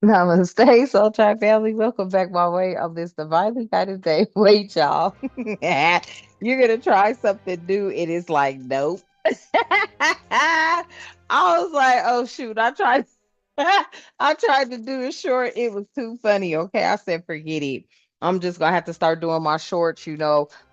Namaste, Soul Tribe family. Welcome back my way on this divinely guided day. Wait, y'all. You're gonna try something new. It is like, nope. I was like, oh shoot, I tried I tried to do it short. It was too funny. Okay. I said, forget it. I'm just gonna have to start doing my shorts,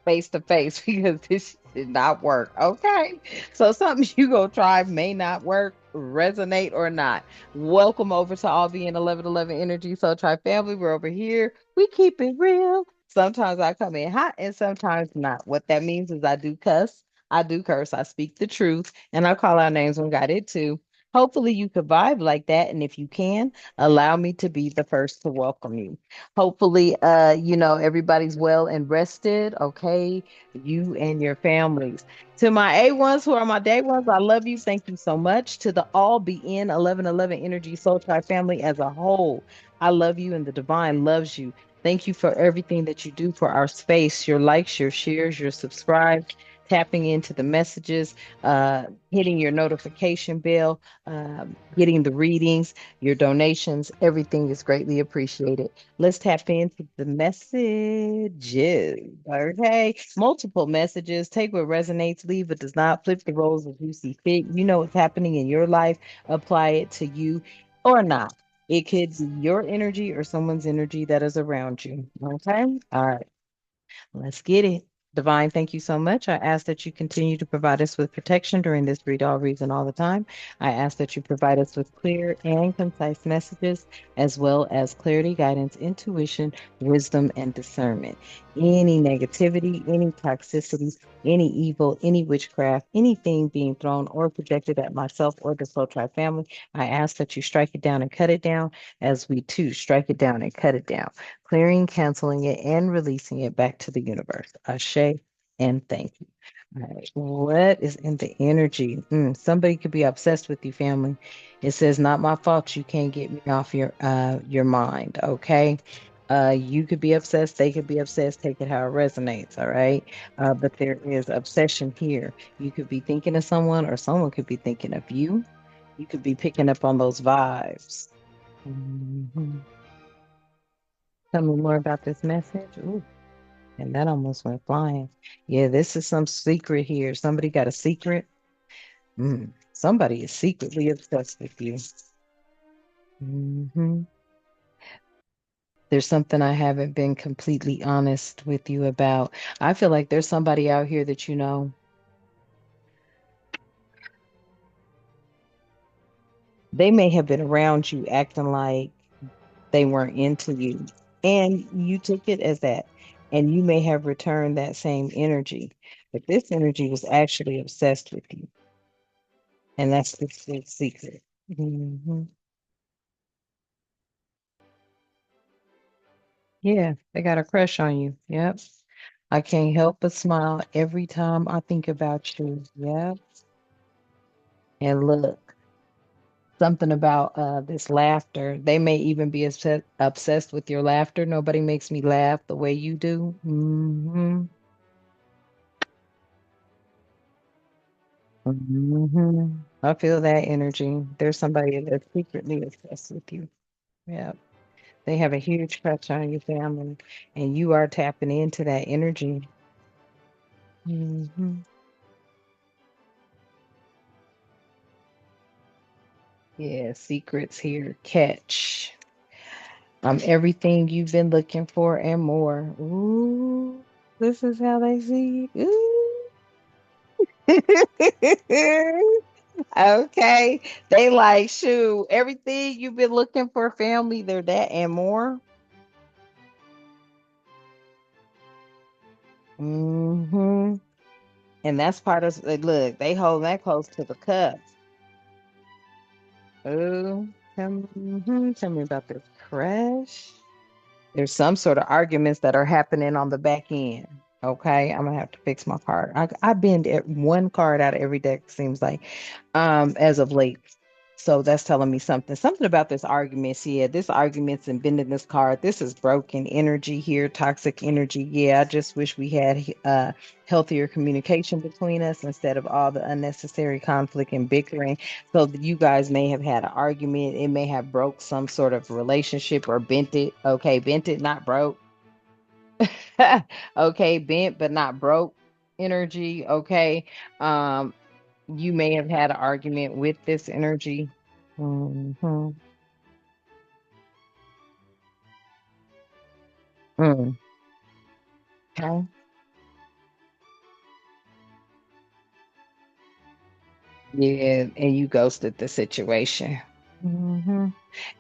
face to face because this did not work. Okay. So something you gonna try may not work, resonate or not. Welcome over to all being 1111 Energy Soul Tribe family. We're over here. We keep it real. Sometimes I come in hot and sometimes not. What that means is I do cuss, I do curse, I speak the truth, and I call out names when God did too. Hopefully you could vibe like that. And if you can, allow me to be the first to welcome you. Hopefully, everybody's well and rested. Okay. You and your families. To my A1s who are my day ones, I love you. Thank you so much. To the all be in 1111 Energy Soul Tribe family as a whole, I love you and the divine loves you. Thank you for everything that you do for our space, your likes, your shares, your subscribes, tapping into the messages, hitting your notification bell, getting the readings, your donations. Everything is greatly appreciated. Let's tap into the messages. Okay. Multiple messages. Take what resonates, leave what does not. Flip the roles as you see fit. You know what's happening in your life. Apply it to you or not. It could be your energy or someone's energy that is around you. Okay. All right. Let's get it. Divine, thank you so much. I ask that you continue to provide us with protection during this read all reason all the time. I ask that you provide us with clear and concise messages, as well as clarity, guidance, intuition, wisdom, and discernment. Any negativity, any toxicity, any evil, any witchcraft, anything being thrown or projected at myself or the Soul Tribe family, I ask that you strike it down and cut it down as we too strike it down and cut it down, clearing, canceling it, and releasing it back to the universe. Ashe and thank you. All right. What is in the energy? Somebody could be obsessed with you, family. It says, "Not my fault. You can't get me off your mind." Okay. You could be obsessed. They could be obsessed. Take it how it resonates. All right. But there is obsession here. You could be thinking of someone, or someone could be thinking of you. You could be picking up on those vibes. Mhm. Tell me more about this message. Ooh, and that almost went flying. Yeah, this is some secret here. Somebody got a secret. Somebody is secretly obsessed with you. hmm There's something I haven't been completely honest with you about. I feel like there's somebody out here that they may have been around you acting like they weren't into you. And you took it as that. And you may have returned that same energy. But this energy was actually obsessed with you. And that's the secret. hmm Yeah, they got a crush on you. Yep. I can't help but smile every time I think about you. Yep. And look, something about this laughter. They may even be obsessed with your laughter. Nobody makes me laugh the way you do. I feel that energy. There's somebody that's secretly obsessed with you. Yeah. They have a huge crush on your family, and you are tapping into that energy. hmm Yeah, secrets here. Catch. I'm everything you've been looking for and more. Ooh, this is how they see you. Ooh. Okay. They like, shoot, everything you've been looking for, family, they're that and more. hmm And that's part of look, they hold that close to the cup. Oh, tell me about this crash. There's some sort of arguments that are happening on the back end. Okay, I'm gonna have to fix my card. I bend one card out of every deck, seems like, as of late. So that's telling me something. Something about this argument. Yeah, this argument's and bending this card. This is broken energy here, toxic energy. Yeah, I just wish we had healthier communication between us instead of all the unnecessary conflict and bickering. So that you guys may have had an argument. It may have broke some sort of relationship or bent it. Okay, bent it, not broke. Okay, bent but not broke energy. Okay. Um, you may have had an argument with this energy. Mhm. Mm, okay. Yeah, and you ghosted the situation.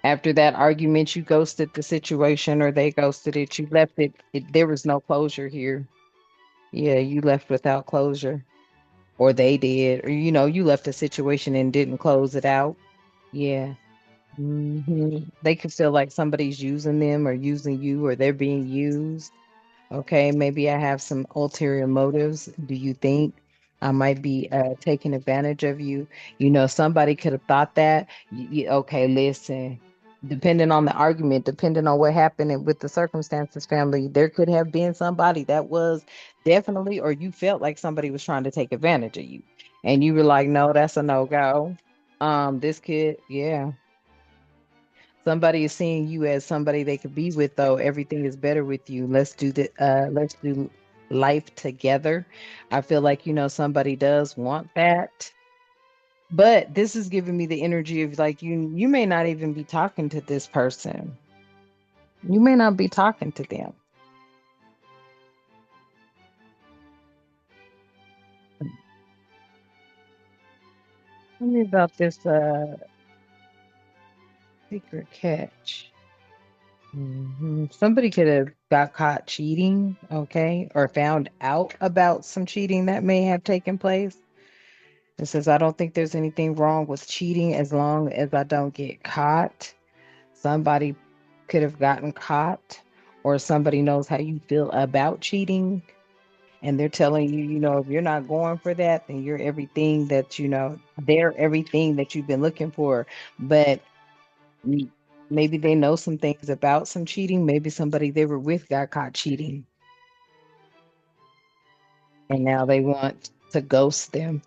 After that argument, you ghosted the situation, or they ghosted it. You left it. There was no closure here. Yeah, you left without closure, or they did, or you left the situation and didn't close it out. Yeah. They could feel like somebody's using them or using you, or they're being used. Okay, maybe I have some ulterior motives. Do you think I might be taking advantage of you? Somebody could have thought that. Okay, listen. Depending on the argument, depending on what happened and with the circumstances, family, there could have been somebody that was definitely, or you felt like somebody was trying to take advantage of you, and you were like, "No, that's a no go." This kid, yeah. Somebody is seeing you as somebody they could be with, though. Everything is better with you. Let's do life together. I feel like, somebody does want that. But this is giving me the energy of like you may not even be talking to this person. You may not be talking to them. Tell me about this secret catch. Somebody could have got caught cheating, okay, or found out about some cheating that may have taken place. It says, I don't think there's anything wrong with cheating as long as I don't get caught. Somebody could have gotten caught, or somebody knows how you feel about cheating. And they're telling you, if you're not going for that, then you're everything that, they're everything that you've been looking for. But m- maybe they know some things about some cheating. Maybe somebody they were with got caught cheating, and now they want to ghost them.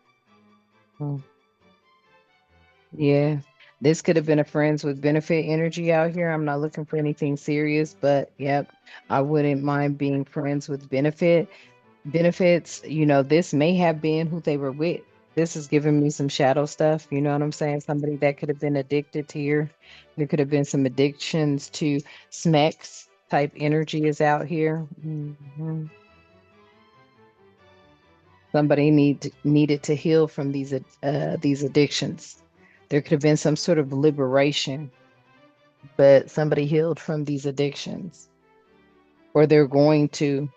Yeah. This could have been a friends with benefit energy out here. I'm not looking for anything serious, but yep, I wouldn't mind being friends with benefits. This may have been who they were with. This is giving me some shadow stuff. You know what I'm saying? Somebody that could have been addicted to your, there could have been some addictions to SMEX type energy is out here. Somebody needed to heal from these addictions. There could have been some sort of liberation, but somebody healed from these addictions, or they're going to.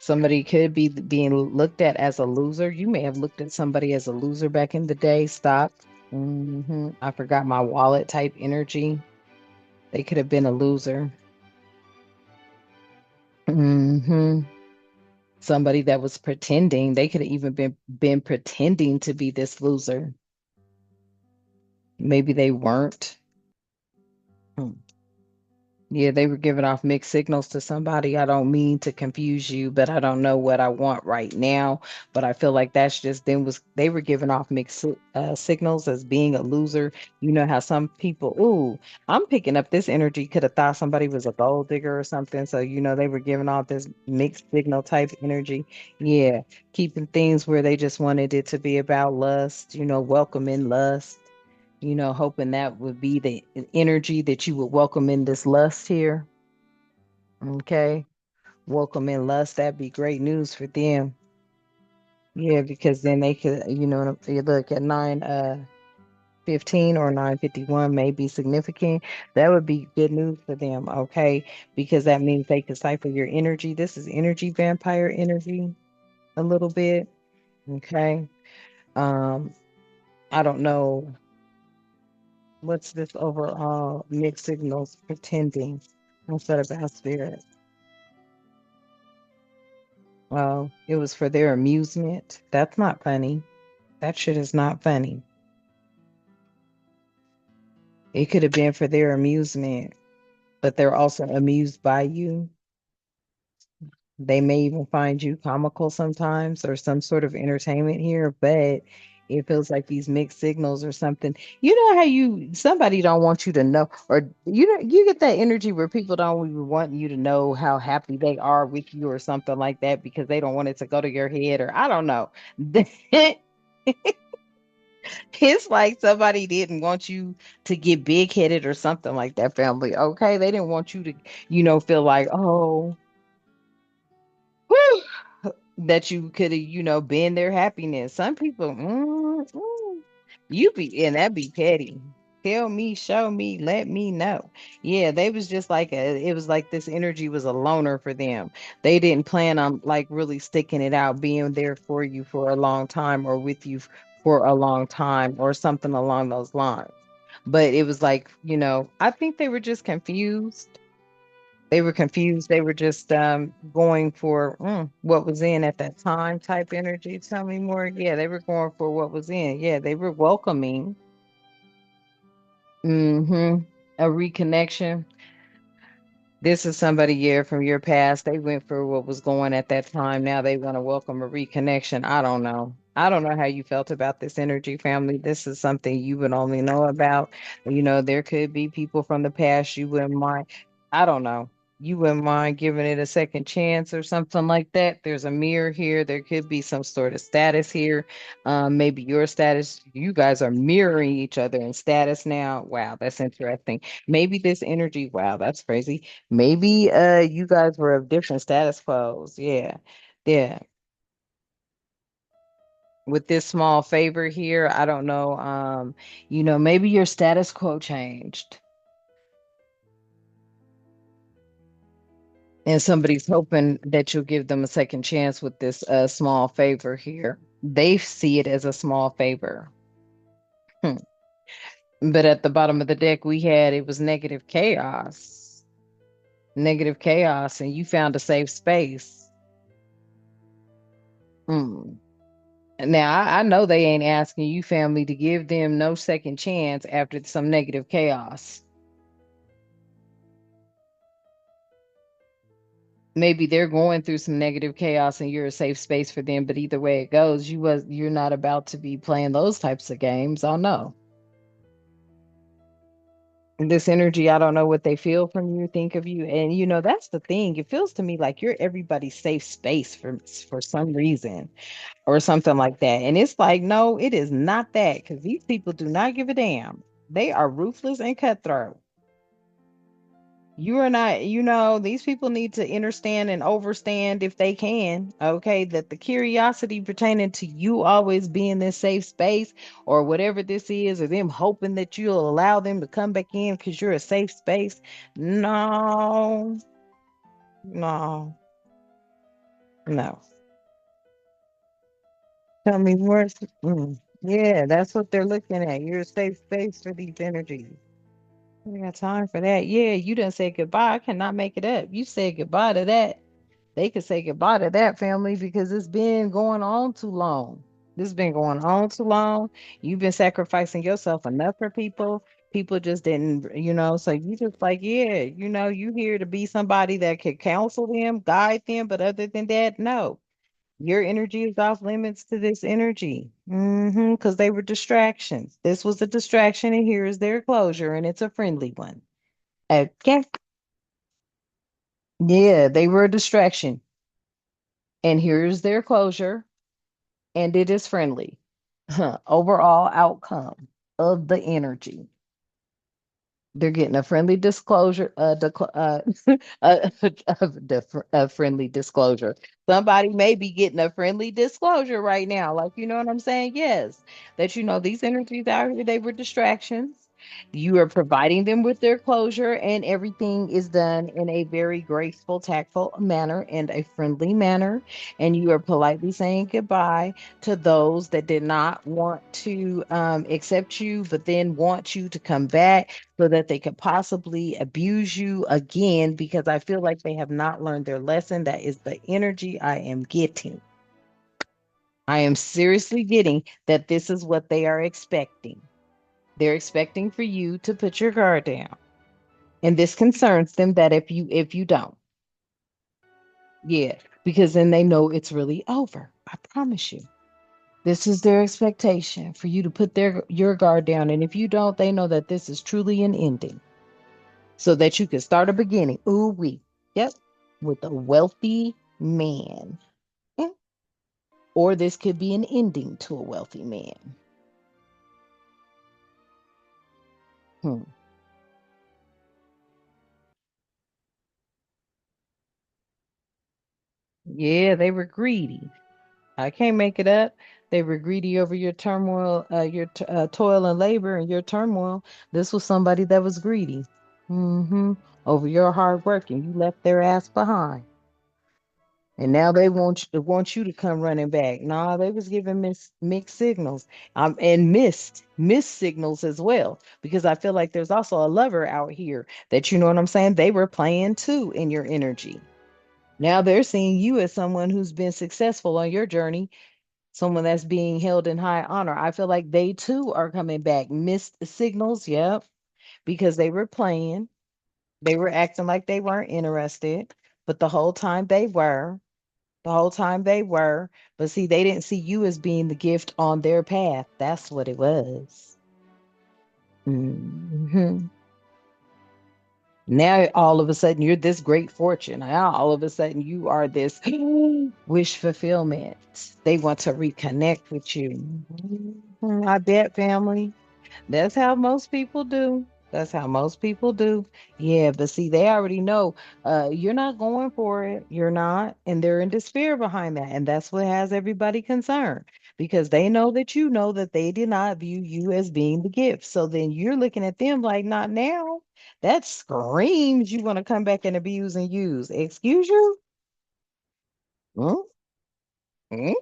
Somebody could be being looked at as a loser. You may have looked at somebody as a loser back in the day. Stop. I forgot my wallet type energy. They could have been a loser. hmm Somebody that was pretending. They could have even been pretending to be this loser. Maybe they weren't. Hmm. Yeah, they were giving off mixed signals to somebody. I don't mean to confuse you, but I don't know what I want right now. But I feel like that's just them was they were giving off signals as being a loser. You know how some people, ooh, I'm picking up this energy. Could have thought somebody was a gold digger or something. So they were giving off this mixed signal type energy. Yeah, keeping things where they just wanted it to be about lust. Welcoming lust, hoping that would be the energy that you would welcome in this lust here. Okay. Welcome in lust. That'd be great news for them. Yeah, because then they could, you look at 9:15 or 9:51 may be significant. That would be good news for them, okay? Because that means they could cipher your energy. This is energy vampire energy a little bit. Okay. Um, I don't know. What's this overall mixed signals pretending instead of our spirit? Well, it was for their amusement. That's not funny. That shit is not funny. It could have been for their amusement, but they're also amused by you. They may even find you comical sometimes or some sort of entertainment here, but it feels like these mixed signals or something. You know how somebody don't want you to know, or you get that energy where people don't even want you to know how happy they are with you or something like that because they don't want it to go to your head, or I don't know. It's like somebody didn't want you to get big headed or something like that, family. Okay. They didn't want you to, feel like, oh, whew, that you could have, been their happiness. Some people, you be, and that be petty. Tell me, show me, let me know. Yeah, they was just like it was like this energy was a loner for them. They didn't plan on like really sticking it out, being there for you for a long time or with you for a long time or something along those lines. But it was like, I think they were just confused. They were confused. They were just going for what was in at that time type energy. Tell me more. Yeah, they were going for what was in. Yeah, they were welcoming a reconnection. This is somebody, yeah, from your past. They went for what was going at that time. Now they want to welcome a reconnection. I don't know. I don't know how you felt about this energy, family. This is something you would only know about. There could be people from the past you wouldn't mind. I don't know. You wouldn't mind giving it a second chance or something like that. There's a mirror here. There could be some sort of status here. Maybe your status, you guys are mirroring each other in status now. Wow, that's interesting. Maybe this energy, wow, that's crazy. Maybe you guys were of different status quos. Yeah. Yeah. With this small favor here, I don't know. Maybe your status quo changed and somebody's hoping that you'll give them a second chance with this small favor here. They see it as a small favor. Hmm. But at the bottom of the deck we had it was negative chaos. Negative chaos, and you found a safe space. Hmm. Now, I know they ain't asking you, family, to give them no second chance after some negative chaos. Maybe they're going through some negative chaos and you're a safe space for them, but either way it goes, you're not about to be playing those types of games. Oh no. This energy, I don't know what they feel from you, think of you. And that's the thing. It feels to me like you're everybody's safe space for some reason or something like that. And it's like, no, it is not that because these people do not give a damn. They are ruthless and cutthroat. You are not, these people need to understand and overstand if they can, okay, that the curiosity pertaining to you always being this safe space or whatever this is, or them hoping that you'll allow them to come back in because you're a safe space. No, no, no. Tell me more. Yeah, that's what they're looking at. You're a safe space for these energies. We got time for that. Yeah, you didn't say goodbye. I cannot make it up. You said goodbye to that. They could say goodbye to that family because it's been going on too long. This has been going on too long. You've been sacrificing yourself enough for people. People just didn't, so you just like, yeah, you here to be somebody that could counsel them, guide them. But other than that, no, your energy is off limits to this energy. Because they were distractions. This was a distraction, and here is their closure, and it's a friendly one. Okay. Yeah, they were a distraction, and here's their closure and it is friendly. Overall outcome of the energy. They're getting a friendly disclosure, a, a friendly disclosure. Somebody may be getting a friendly disclosure right now. Like, you know what I'm saying? Yes. That, these energies out here, they were distractions. You are providing them with their closure, and everything is done in a very graceful, tactful manner and a friendly manner. And you are politely saying goodbye to those that did not want to accept you, but then want you to come back so that they could possibly abuse you again because I feel like they have not learned their lesson. That is the energy I am getting. I am seriously getting that this is what they are expecting. They're expecting for you to put your guard down. And this concerns them that if you don't, yeah, because then they know it's really over. I promise you. This is their expectation for you to put your guard down. And if you don't, they know that this is truly an ending. So that you can start a beginning. Ooh wee. Yep. With a wealthy man. Mm. Or this could be an ending to a wealthy man. Hmm. Yeah, they were greedy. I can't make it up. They were greedy over your turmoil, toil and labor and your turmoil. This was somebody that was greedy. Over your hard work, and you left their ass behind. And now they want you to come running back. Nah, they was giving mixed signals, and missed signals as well. Because I feel like there's also a lover out here that you know what I'm saying. They were playing too in your energy. Now they're seeing you as someone who's been successful on your journey, someone that's being held in high honor. I feel like they too are coming back. Missed signals, yep, because they were playing. They were acting like they weren't interested, but the whole time they were. The whole time they were. But see, they didn't see you as being the gift on their path. That's what it was. hmm Now, all of a sudden, you're this great fortune. Now, all of a sudden, you are this wish fulfillment. They want to reconnect with you. I bet, family. That's how most people do. That's how most people do. Yeah, but see, they already know you're not going for it. You're not. And they're in despair behind that. And that's what has everybody concerned because they know that they did not view you as being the gift. So then you're looking at them like, not now. That screams you want to come back and abuse and use. Excuse you? Hmm? Hmm?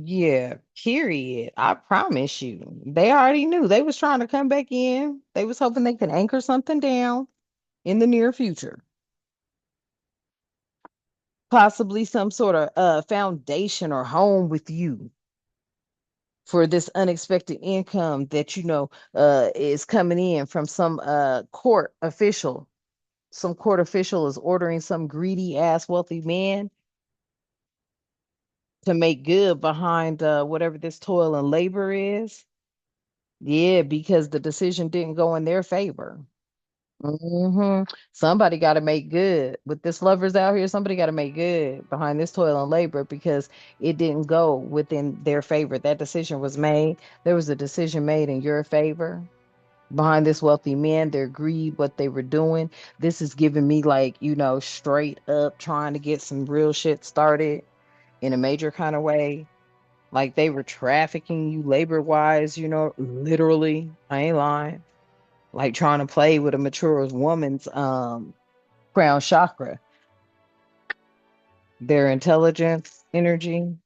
Yeah, period. I promise you. They already knew. They was trying to come back in. They was hoping they could anchor something down in the near future. Possibly some sort of foundation or home with you for this unexpected income that is coming in from some court official. Some court official is ordering some greedy ass wealthy man to make good behind whatever this toil and labor is. Yeah, because the decision didn't go in their favor. Somebody got to make good with this lovers out here. Somebody got to make good behind this toil and labor because it didn't go within their favor. That decision was made. There was a decision made in your favor behind this wealthy man, their greed, what they were doing. This is giving me like, straight up trying to get some real shit started in a major kind of way. Like they were trafficking you labor wise, literally. I ain't lying. Like trying to play with a mature woman's crown chakra, their intelligence, energy.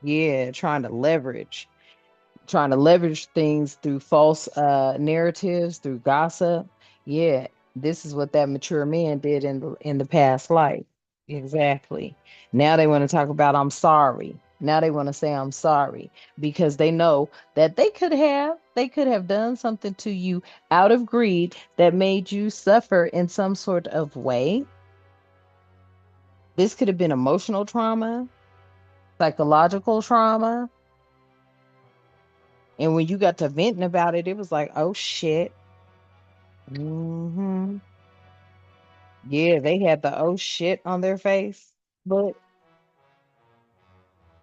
Yeah, trying to leverage things through false narratives, through gossip. Yeah, this is what that mature man did in the past life. Exactly. Now they want to talk about I'm sorry. Now they want to say I'm sorry because they know that they could have done something to you out of greed that made you suffer in some sort of way. This could have been emotional trauma, psychological trauma, and when you got to venting about it, it was like, oh shit. hmm Yeah, they had the oh shit on their face. But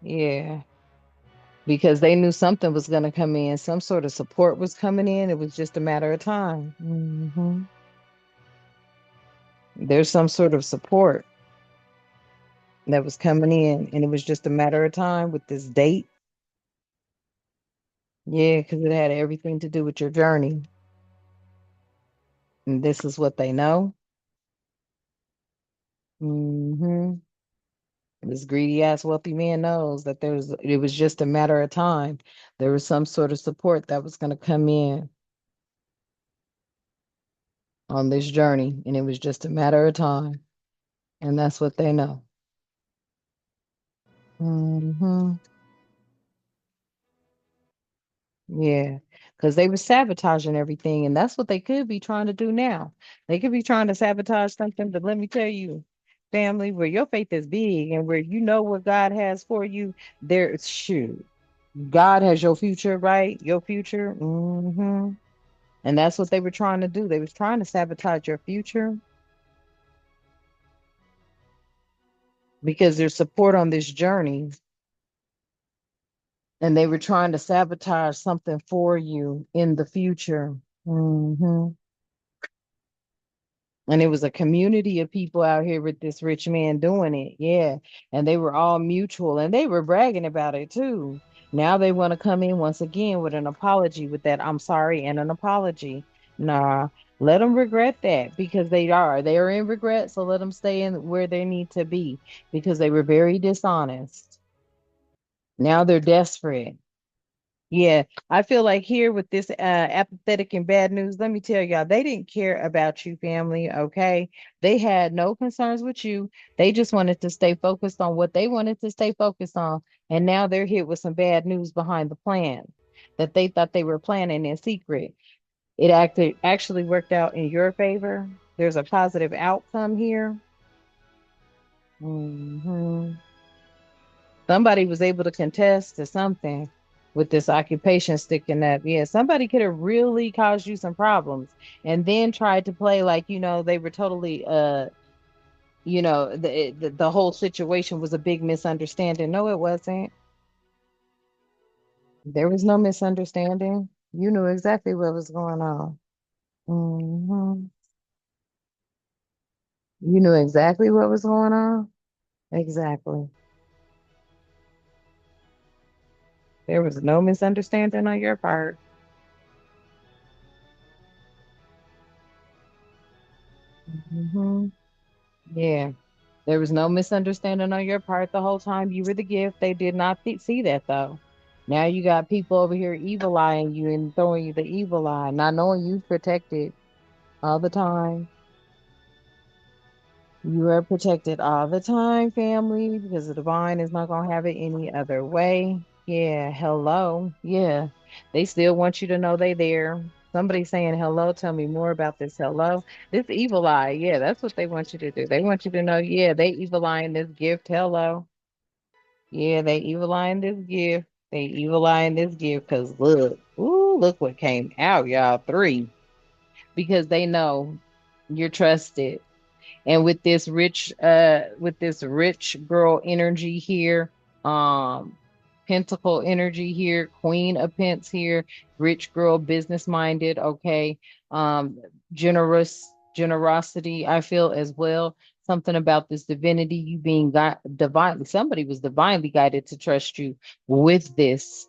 yeah, because they knew something was going to come in, some sort of support was coming in. It was just a matter of time. There's some sort of support that was coming in, and it was just a matter of time with this date. Yeah, because it had everything to do with your journey. And this is what they know. hmm This greedy ass wealthy man knows that it was just a matter of time. There was some sort of support that was going to come in on this journey, and it was just a matter of time. And that's what they know. hmm Yeah, because they were sabotaging everything, and that's what they could be trying to do now. They could be trying to sabotage something, but let me tell you, family, where your faith is big and where you know what God has for you, there's shoot. God has your future, right? Your future. And that's what they were trying to do. They was trying to sabotage your future because there's support on this journey, and they were trying to sabotage something for you in the future. hmm And it was a community of people out here with this rich man doing it. Yeah. And they were all mutual and they were bragging about it too. Now they want to come in once again with an apology with that I'm sorry and an apology. Nah, let them regret that because they are. They are in regret. So let them stay in where they need to be because they were very dishonest. Now they're desperate. Yeah, I feel like here with this apathetic and bad news, let me tell y'all, they didn't care about you, family, okay? They had no concerns with you. They just wanted to stay focused on what they wanted to stay focused on. And now they're hit with some bad news behind the plan that they thought they were planning in secret. It actually worked out in your favor. There's a positive outcome here. hmm Somebody was able to contest to something with this occupation sticking up. Yeah, somebody could have really caused you some problems and then tried to play like, they were totally the whole situation was a big misunderstanding. No, it wasn't. There was no misunderstanding. You knew exactly what was going on. hmm You knew exactly what was going on. Exactly. There was no misunderstanding on your part. hmm Yeah. There was no misunderstanding on your part the whole time. You were the gift. They did not see that though. Now you got people over here evil eyeing you and throwing you the evil eye, not knowing you protected all the time. You are protected all the time, family, because the divine is not going to have it any other way. Yeah, hello. Yeah, they still want you to know they there. Somebody saying hello, tell me more about this hello. This evil eye, yeah, that's what they want you to do. They want you to know, yeah, they evil eyeing this gift. Hello. Yeah, they evil eyeing this gift. They evil eyeing this gift because look, ooh, look what came out, y'all. Three. Because they know you're trusted. And with this rich girl energy here, um pentacle energy here, queen of pence here, rich girl, business minded, okay, um generosity I feel as well. Something about this divinity, you being divinely, somebody was divinely guided to trust you with this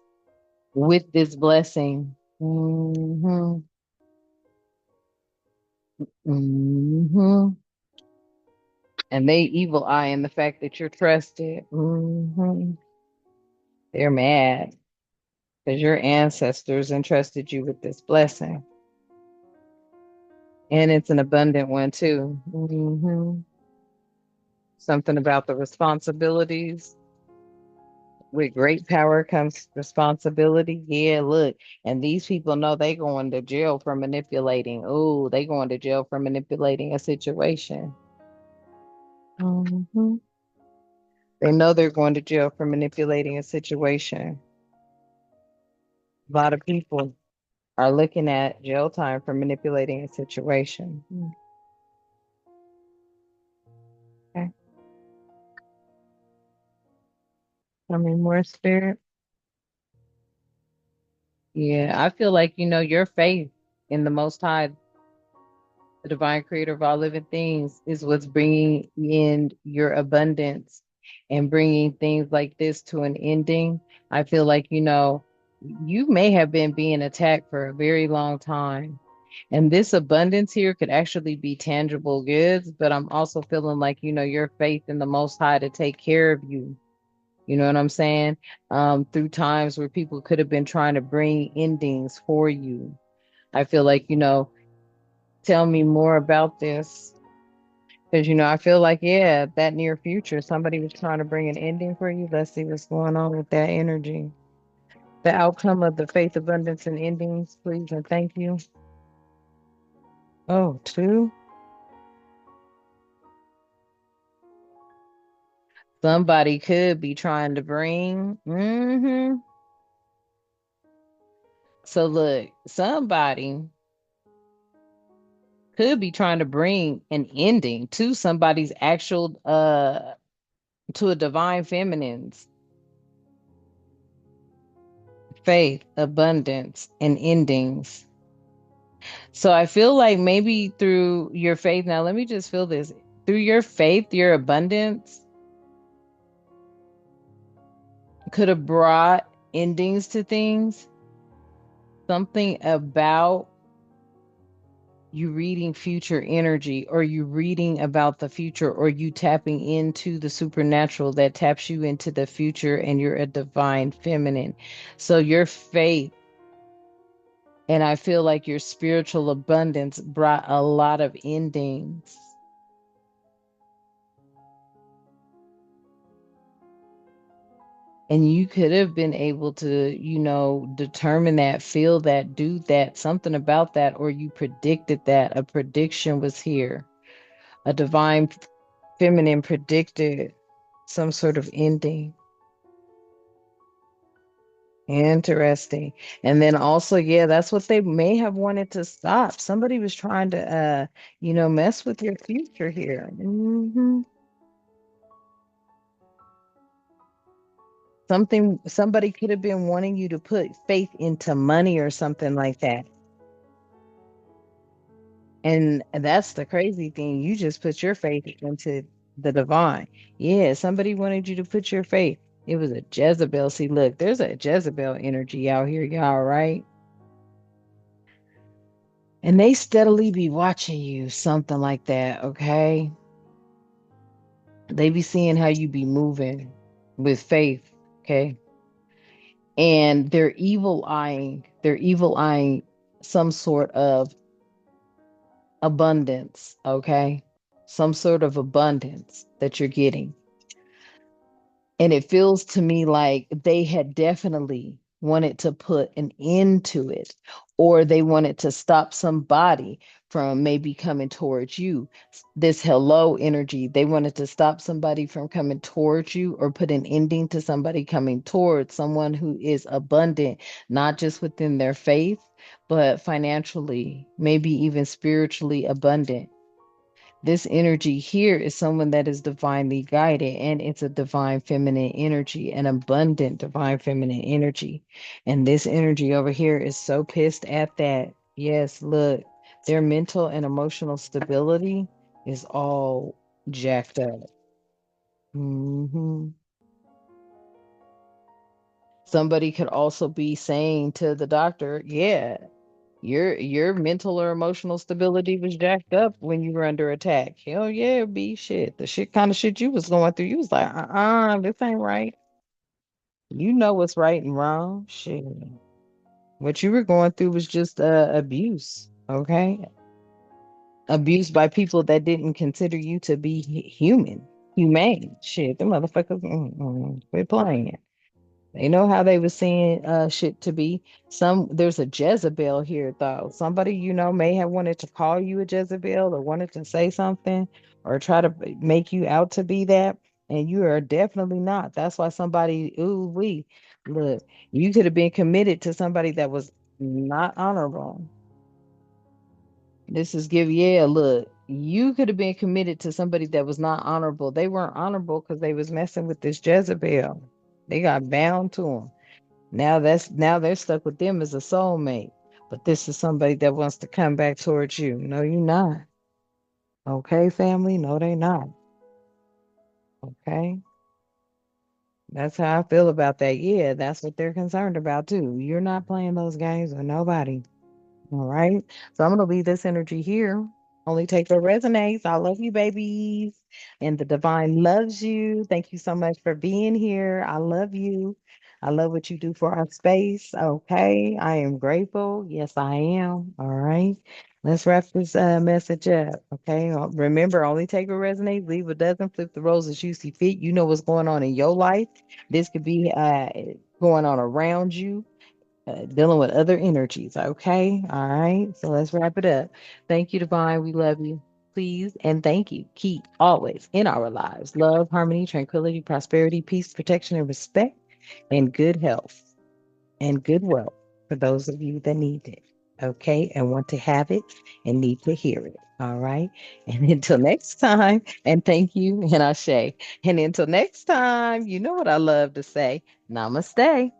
blessing. hmm hmm And they evil eye in the fact that you're trusted. They're mad because your ancestors entrusted you with this blessing. And it's an abundant one too. Something about the responsibilities. With great power comes responsibility. Yeah, look. And these people know they going to jail for manipulating. Oh, they going to jail for manipulating a situation. hmm They know they're going to jail for manipulating a situation. A lot of people are looking at jail time for manipulating a situation. Okay. Tell me more, spirit. Yeah, I feel like, your faith in the Most High, the divine creator of all living things, is what's bringing in your abundance and bringing things like this to an ending. I feel like, you may have been being attacked for a very long time. And this abundance here could actually be tangible goods, but I'm also feeling like, your faith in the Most High to take care of you. You know what I'm saying? Through times where people could have been trying to bring endings for you. I feel like, tell me more about this. Because, I feel like, yeah, that near future, somebody was trying to bring an ending for you. Let's see what's going on with that energy. The outcome of the faith, abundance, and endings, please and thank you. Oh, two. Somebody could be trying to bring. So look, somebody could be trying to bring an ending to somebody's actual to a divine feminine's faith, abundance, and endings. So I feel like maybe through your faith, now let me just feel this. Through your faith, your abundance could have brought endings to things. Something about you reading future energy, or you reading about the future, or you tapping into the supernatural that taps you into the future, and you're a divine feminine. So your faith, and I feel like your spiritual abundance brought a lot of endings. And you could have been able to, determine that, feel that, do that, something about that, or you predicted that. A prediction was here. A divine feminine predicted some sort of ending. Interesting. And then also, yeah, that's what they may have wanted to stop. Somebody was trying to, mess with your future here. Somebody could have been wanting you to put faith into money or something like that. And that's the crazy thing. You just put your faith into the divine. Yeah, somebody wanted you to put your faith. It was a Jezebel. See, look, there's a Jezebel energy out here, y'all, right? And they steadily be watching you, something like that, okay? They be seeing how you be moving with faith, okay? And they're evil eyeing some sort of abundance, okay? Some sort of abundance that you're getting. And it feels to me like they had definitely wanted to put an end to it, or they wanted to stop somebody from maybe coming towards you. This hello energy, they wanted to stop somebody from coming towards you, or put an ending to somebody coming towards someone who is abundant, not just within their faith, but financially, maybe even spiritually abundant. This energy here is someone that is divinely guided, and it's a divine feminine energy, an abundant divine feminine energy. And this energy over here is so pissed at that. Yes, look, their mental and emotional stability is all jacked up. hmm Somebody could also be saying to the doctor, yeah, your mental or emotional stability was jacked up when you were under attack. Hell yeah, be shit. The shit kind of shit you was going through, you was like, this ain't right. You know what's right and wrong. Shit. What you were going through was just abuse, okay? Abuse by people that didn't consider you to be human, humane. Shit, the motherfuckers, quit playing. They know how they were seeing shit to be. There's a Jezebel here though. Somebody may have wanted to call you a Jezebel, or wanted to say something, or try to make you out to be that, and you are definitely not. That's why somebody, ooh, look, you could have been committed to somebody that was not honorable. This is give Yeah, look, you could have been committed to somebody that was not honorable. They weren't honorable because they was messing with this Jezebel. They got bound to them. Now they're stuck with them as a soulmate. But this is somebody that wants to come back towards you. No, you're not. Okay, family? No, they not. Okay. That's how I feel about that. Yeah, that's what they're concerned about too. You're not playing those games with nobody. All right. So I'm going to leave this energy here. Only take what resonates. I love you, babies. And the divine loves you. Thank you so much for being here. I love you. I love what you do for our space. Okay. I am grateful. Yes, I am. All right. Let's wrap this message up. Okay. Remember, only take what resonates, leave what doesn't, flip the roles as you see fit. You know what's going on in your life. This could be going on around you, dealing with other energies. Okay. All right. So let's wrap it up. Thank you, Divine. We love you. Please and thank you. Keep always in our lives love, harmony, tranquility, prosperity, peace, protection, and respect, and good health and good wealth for those of you that need it. Okay. And want to have it and need to hear it. All right. And until next time, and thank you, and Ashe. And until next time, you know what I love to say, namaste.